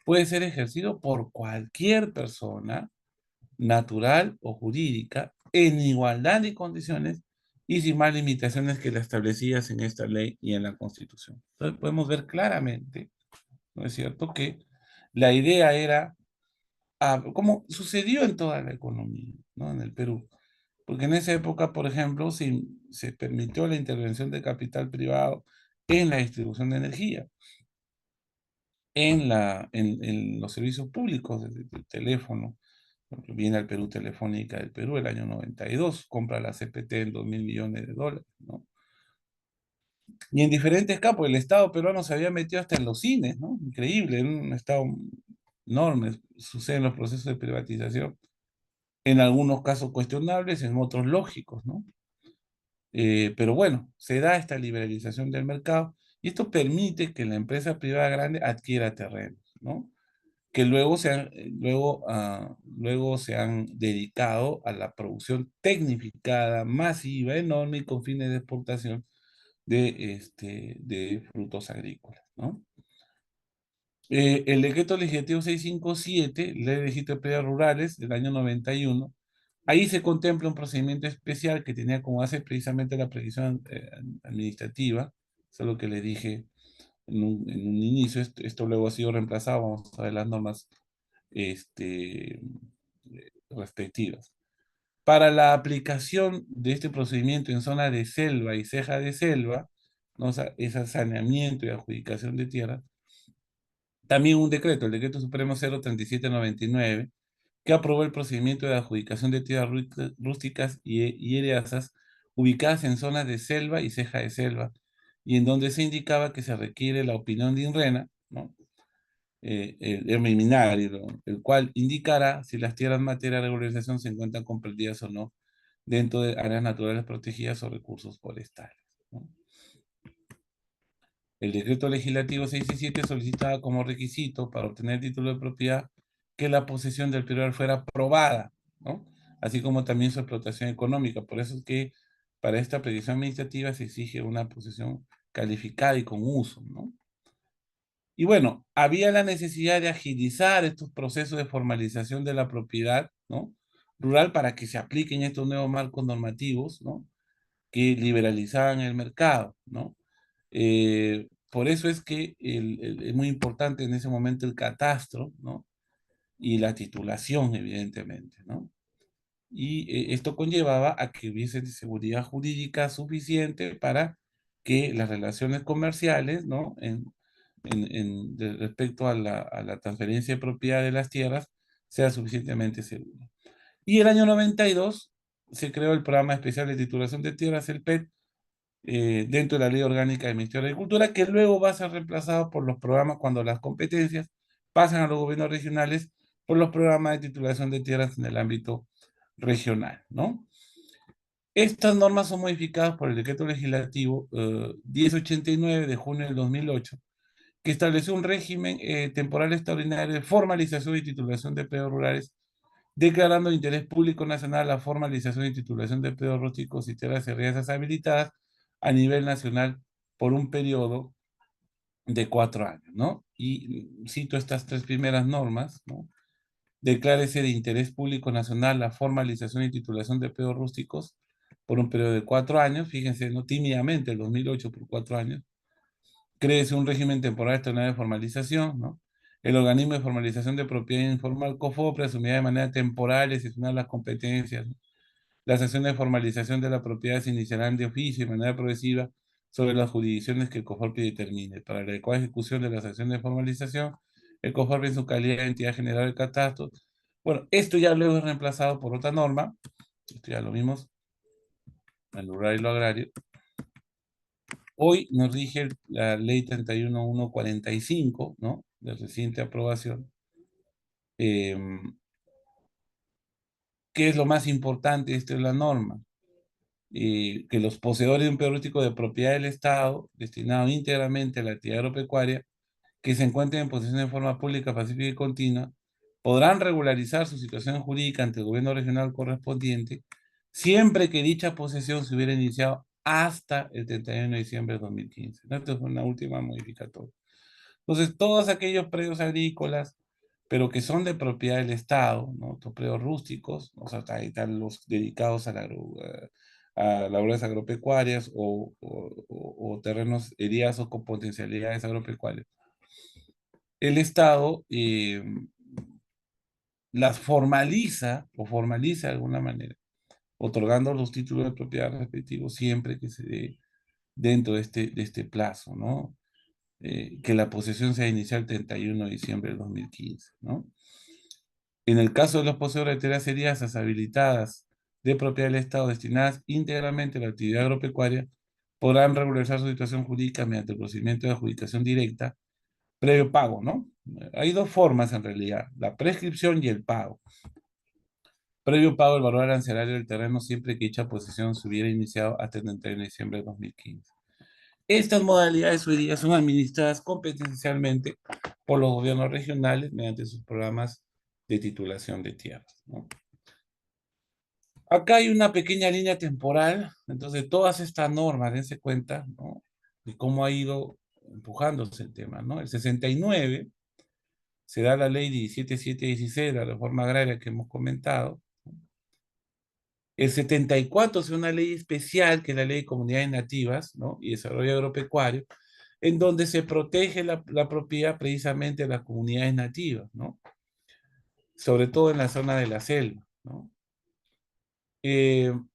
puede ser ejercido por cualquier persona natural o jurídica, en igualdad de condiciones y sin más limitaciones que las establecidas en esta ley y en la Constitución. Entonces podemos ver claramente, ¿no es cierto?, que la idea era, como sucedió en toda la economía, ¿no?, en el Perú, porque en esa época, por ejemplo, se permitió la intervención de capital privado en la distribución de energía, en los servicios públicos de teléfono. Viene al Perú Telefónica del Perú el año 92, compra la CPT en 2.000 millones de dólares, ¿no? Y en diferentes campos, el Estado peruano se había metido hasta en los cines, ¿no? Increíble, en un Estado enorme, suceden los procesos de privatización, en algunos casos cuestionables, en otros lógicos, ¿no? Pero bueno, se da esta liberalización del mercado y esto permite que la empresa privada grande adquiera terrenos, ¿no? Que luego se han dedicado a la producción tecnificada, masiva, enorme y con fines de exportación de frutos agrícolas, ¿no? El decreto legislativo 657, Ley de Registro de Propiedades Rurales del año 91, ahí se contempla un procedimiento especial que tenía como base precisamente la previsión administrativa. Eso es lo que le dije en un inicio. Esto luego ha sido reemplazado, vamos a ver las normas respectivas. Para la aplicación de este procedimiento en zona de selva y ceja de selva, ¿no? O sea, ese saneamiento y adjudicación de tierra, también un decreto, el Decreto Supremo 03799, que aprobó el procedimiento de adjudicación de tierras rústicas y heredazas ubicadas en zonas de selva y ceja de selva, y en donde se indicaba que se requiere la opinión de INRENA, ¿no? El Minario, el cual indicará si las tierras materia de regularización se encuentran comprendidas o no dentro de áreas naturales protegidas o recursos forestales, ¿no? El decreto legislativo 617 solicitaba como requisito para obtener título de propiedad que la posesión del privado fuera probada, ¿no? Así como también su explotación económica. Por eso es que para esta petición administrativa se exige una posesión calificada y con uso, ¿no? Y bueno, había la necesidad de agilizar estos procesos de formalización de la propiedad, ¿no?, rural, para que se apliquen estos nuevos marcos normativos, ¿no?, que liberalizaban el mercado, ¿no? Por eso es que es muy importante en ese momento el catastro, ¿no? Y la titulación, evidentemente, ¿no? Y esto conllevaba a que hubiese seguridad jurídica suficiente para que las relaciones comerciales, ¿no? Respecto a la transferencia de propiedad de las tierras, sea suficientemente segura. Y el año 92 se creó el Programa Especial de Titulación de Tierras, el PET, dentro de la Ley Orgánica del Ministerio de Agricultura, que luego va a ser reemplazado por los programas cuando las competencias pasan a los gobiernos regionales por los programas de titulación de tierras en el ámbito regional, ¿no? Estas normas son modificadas por el decreto legislativo 1089 de junio del 2008, que estableció un régimen temporal extraordinario de formalización y titulación de predios rurales, declarando de interés público nacional la formalización y titulación de predios rústicos y tierras herriasas habilitadas a nivel nacional por un periodo de 4 años, ¿no? Y cito estas tres primeras normas, ¿no? Declárese de interés público nacional la formalización y titulación de predios rústicos por un periodo de 4 años, fíjense, no tímidamente, el 2008 por 4 años. Créese un régimen temporal extraordinario de formalización, ¿no? El organismo de formalización de propiedad informal COFOPRE asumirá de manera temporal y excepcional las competencias, ¿no? Las acciones de formalización de la propiedad se iniciarán de oficio y de manera progresiva sobre las jurisdicciones que el COFOPRE determine. Para la adecuada ejecución de las acciones de formalización, el COFOPRE en su calidad de entidad general del catastro. Bueno, esto ya luego es reemplazado por otra norma, esto ya lo vimos, el rural y lo agrario. Hoy nos rige la ley 31145, ¿no? De reciente aprobación. ¿Qué es lo más importante? Esta es la norma. Que los poseedores de un periódico de propiedad del Estado, destinado íntegramente a la actividad agropecuaria, que se encuentren en posesión de forma pública, pacífica y continua, podrán regularizar su situación jurídica ante el gobierno regional correspondiente, siempre que dicha posesión se hubiera iniciado hasta el 31 de diciembre de 2015. Esta es una última modificatoria. Entonces, todos aquellos predios agrícolas, pero que son de propiedad del Estado, ¿no? Estos predios rústicos, o sea, ahí están los dedicados a labores agropecuarias o terrenos heridos con potencialidades agropecuarias. El Estado las formaliza o formaliza de alguna manera, otorgando los títulos de propiedad respectivos siempre que se dé dentro de este plazo, ¿no? Que la posesión sea inicial el 31 de diciembre de 2015, ¿no? En el caso de los poseedores de tierras heridas habilitadas de propiedad del Estado destinadas íntegramente a la actividad agropecuaria, podrán regularizar su situación jurídica mediante el procedimiento de adjudicación directa previo pago, ¿no? Hay dos formas en realidad, la prescripción y el pago. Previo pago del valor arancelario del terreno siempre que dicha posesión se hubiera iniciado hasta el 31 de diciembre de 2015. Estas modalidades hoy día son administradas competencialmente por los gobiernos regionales mediante sus programas de titulación de tierras, ¿no? Acá hay una pequeña línea temporal, entonces todas estas normas, dense cuenta, ¿no? De cómo ha ido empujándose el tema, ¿no? El 69 se da la ley 17716, la reforma agraria que hemos comentado. El 74 es una ley especial, que es la ley de comunidades nativas, ¿no? Y desarrollo agropecuario, en donde se protege la propiedad precisamente de las comunidades nativas, ¿no? Sobre todo en la zona de la selva, ¿no?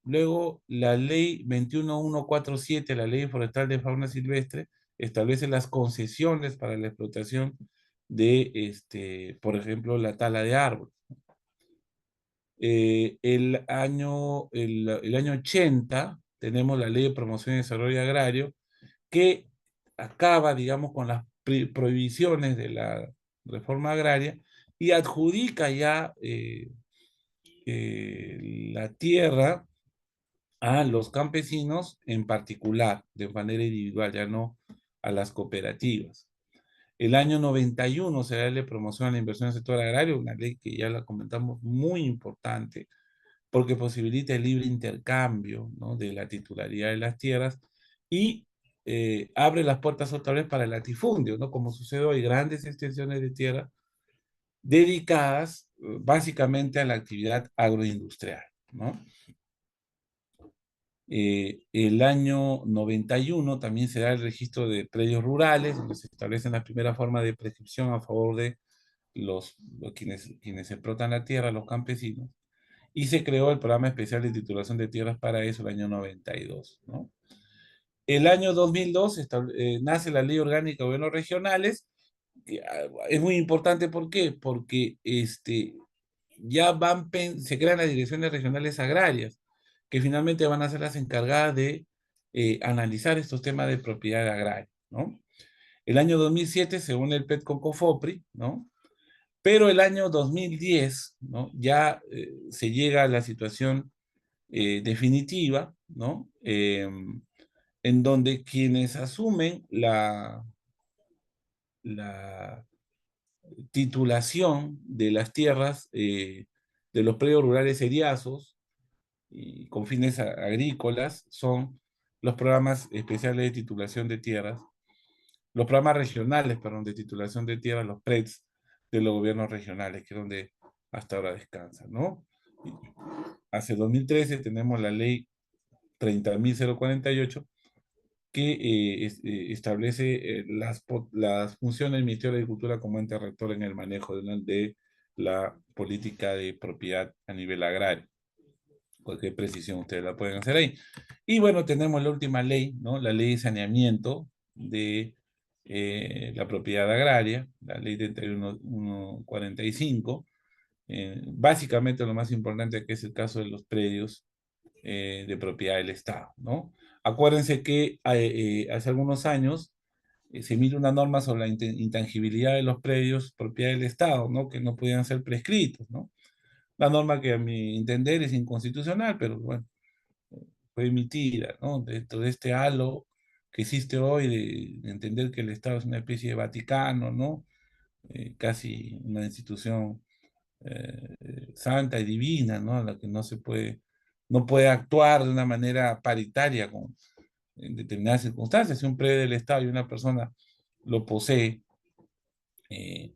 Luego, la ley 21147, la ley forestal de fauna silvestre, establece las concesiones para la explotación de, por ejemplo, la tala de árboles. El año 80 tenemos la ley de promoción y desarrollo agrario que acaba, digamos, con las prohibiciones de la reforma agraria y adjudica ya la tierra a los campesinos en particular, de manera individual, ya no a las cooperativas. El año 91 se da la ley de promoción a la inversión en el sector agrario, una ley que ya la comentamos muy importante, porque posibilita el libre intercambio, ¿no? De la titularidad de las tierras y abre las puertas otra vez para el latifundio, ¿no? Como sucede hoy, grandes extensiones de tierra dedicadas básicamente a la actividad agroindustrial, ¿no? El año 91 también se da el registro de predios rurales, donde se establecen las primeras formas de prescripción a favor de quienes explotan la tierra, los campesinos, y se creó el programa especial de titulación de tierras para eso el año 92, ¿no? El año 2002 nace la Ley Orgánica de Gobiernos Regionales, que es muy importante, ¿por qué? Porque se crean las direcciones regionales agrarias, que finalmente van a ser las encargadas de analizar estos temas de propiedad agraria, ¿no? El año 2007 se une el PET con COFOPRI, ¿no? Pero el año 2010, ¿no? Ya se llega a la situación definitiva, ¿no? En donde quienes asumen la titulación de las tierras de los predios rurales seriazos y con fines agrícolas son los programas especiales de titulación de tierras, los programas regionales, perdón, de titulación de tierras, los PRETS de los gobiernos regionales, que es donde hasta ahora descansan, ¿no? Y hace 2013 tenemos la ley 30.048 que establece las funciones del Ministerio de Agricultura como ente rector en el manejo de la política de propiedad a nivel agrario. Cualquier precisión ustedes la pueden hacer ahí. Y bueno, tenemos la última ley, ¿no? La ley de saneamiento de la propiedad agraria, la ley 3145. Básicamente lo más importante que es el caso de los predios de propiedad del Estado, ¿no? Acuérdense que hace algunos años se emite una norma sobre la intangibilidad de los predios propiedad del Estado, ¿no? Que no podían ser prescritos, ¿no? La norma que a mi entender es inconstitucional, pero bueno, fue emitida, ¿no? Dentro de este halo que existe hoy de entender que el Estado es una especie de Vaticano, ¿no? Casi una institución santa y divina, ¿no? A la que no puede actuar de una manera paritaria en determinadas circunstancias. Si un predio del Estado y una persona lo posee eh,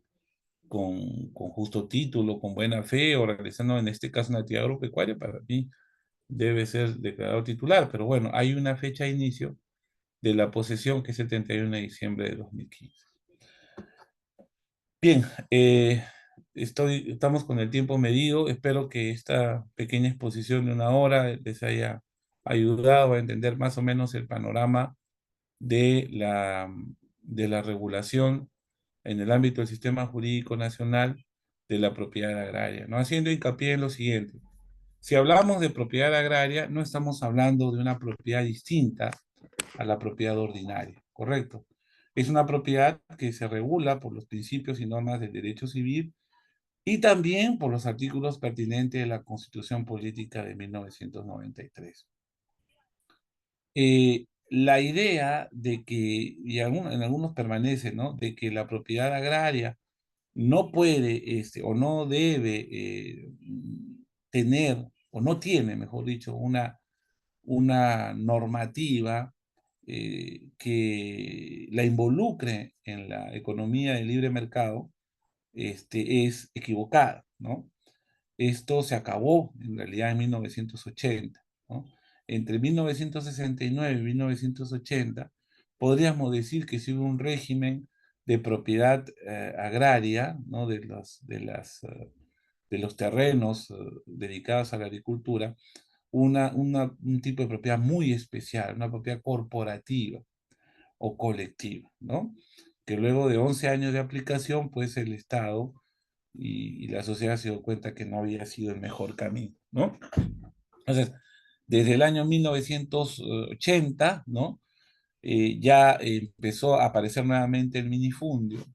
con justo título, con buena fe, o realizando en este caso una actividad agropecuaria, para mí debe ser declarado titular. Pero bueno, hay una fecha de inicio de la posesión que es el 31 de diciembre de 2015. Bien, estamos con el tiempo medido. Espero que esta pequeña exposición de una hora les haya ayudado a entender más o menos el panorama de de la regulación en el ámbito del sistema jurídico nacional de la propiedad agraria, ¿no? Haciendo hincapié en lo siguiente. Si hablamos de propiedad agraria, no estamos hablando de una propiedad distinta a la propiedad ordinaria, ¿correcto? Es una propiedad que se regula por los principios y normas del derecho civil y también por los artículos pertinentes de la Constitución Política de 1993. La idea de que, en algunos permanece, ¿no? De que la propiedad agraria no puede o no debe tener, o no tiene, mejor dicho, una normativa que la involucre en la economía del libre mercado, es equivocada, ¿no? Esto se acabó en realidad en 1980, ¿no? Entre 1969 y 1980, podríamos decir que sí hubo un régimen de propiedad agraria, ¿no? De los terrenos dedicados a la agricultura, un tipo de propiedad muy especial, una propiedad corporativa o colectiva, ¿no? Que luego de 11 años de aplicación, pues el Estado y la sociedad se dio cuenta que no había sido el mejor camino, ¿no? Entonces, desde el año 1980, ¿no? Ya empezó a aparecer nuevamente el minifundio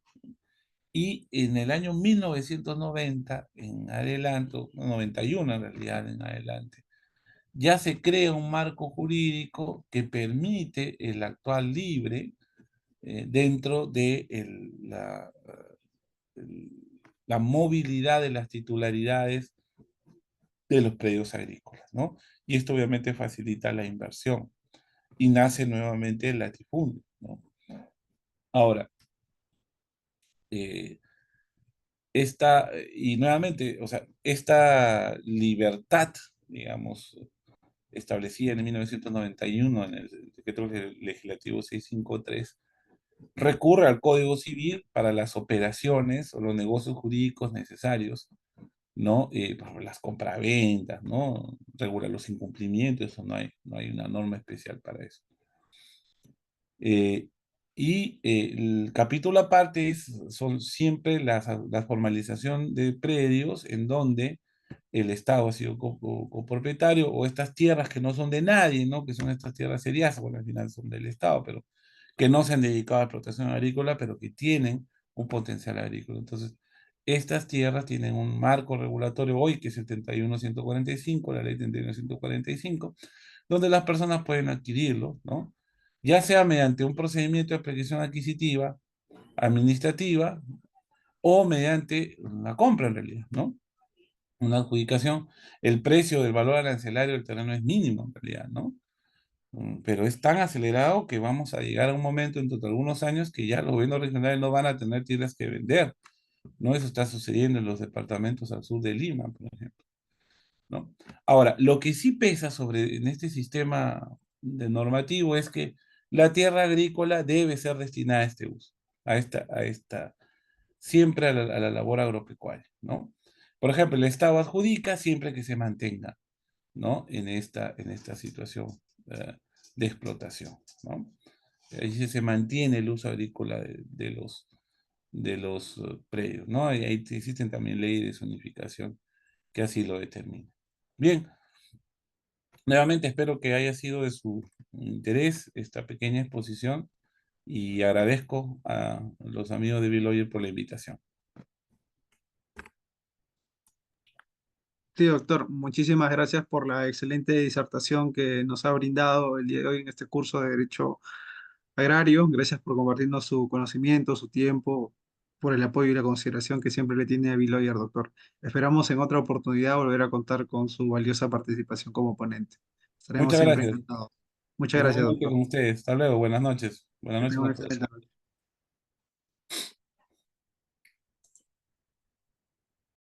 y en el año 1990 en adelante, 91 en realidad en adelante, ya se crea un marco jurídico que permite el actual libre dentro de la movilidad de las titularidades de los predios agrícolas, ¿no? Y esto obviamente facilita la inversión y nace nuevamente el latifundio, ¿no? Ahora, eh, y nuevamente, o sea, esta libertad, digamos, establecida en 1991 en el decreto legislativo 653, recurre al Código Civil para las operaciones o los negocios jurídicos necesarios, ¿no? Por las compraventas, ¿no? Regula los incumplimientos, eso no hay una norma especial para eso. Eh, el capítulo aparte son siempre la formalización de predios en donde el Estado ha sido copropietario, o estas tierras que no son de nadie, ¿no? Que son estas tierras serias, bueno, al final son del Estado, pero que no se han dedicado a la explotación agrícola, pero que tienen un potencial agrícola. Entonces, estas tierras tienen un marco regulatorio hoy, que es el 31.145, la ley 31.145, donde las personas pueden adquirirlo, ¿no? Ya sea mediante un procedimiento de expropiación adquisitiva, administrativa, o mediante la compra en realidad, ¿no? Una adjudicación, el precio del valor arancelario del terreno es mínimo en realidad, ¿no? Pero es tan acelerado que vamos a llegar a un momento dentro de algunos años que ya los gobiernos regionales no van a tener tierras que vender, ¿no? Eso está sucediendo en los departamentos al sur de Lima, por ejemplo, ¿no? Ahora, lo que sí pesa en este sistema de normativo es que la tierra agrícola debe ser destinada a este uso, siempre a la labor agropecuaria, ¿no? Por ejemplo, el Estado adjudica siempre que se mantenga, ¿no? En esta situación eh, de explotación, ¿no? Ahí se mantiene el uso agrícola de los predios, ¿no? Ahí existen también leyes de zonificación que así lo determinan. Bien, nuevamente espero que haya sido de su interés esta pequeña exposición y agradezco a los amigos de Bill Oyer por la invitación. Sí, doctor, muchísimas gracias por la excelente disertación que nos ha brindado el día de hoy en este curso de Derecho Agrario. Gracias por compartirnos su conocimiento, su tiempo, por el apoyo y la consideración que siempre le tiene a Biloyer, doctor. Esperamos en otra oportunidad volver a contar con su valiosa participación como ponente. Estaremos Muchas siempre gracias. encantados. Muchas gracias, Igualmente doctor. con ustedes. Hasta luego. Buenas noches. Buenas Que noches tenga una a todos. excelente noche.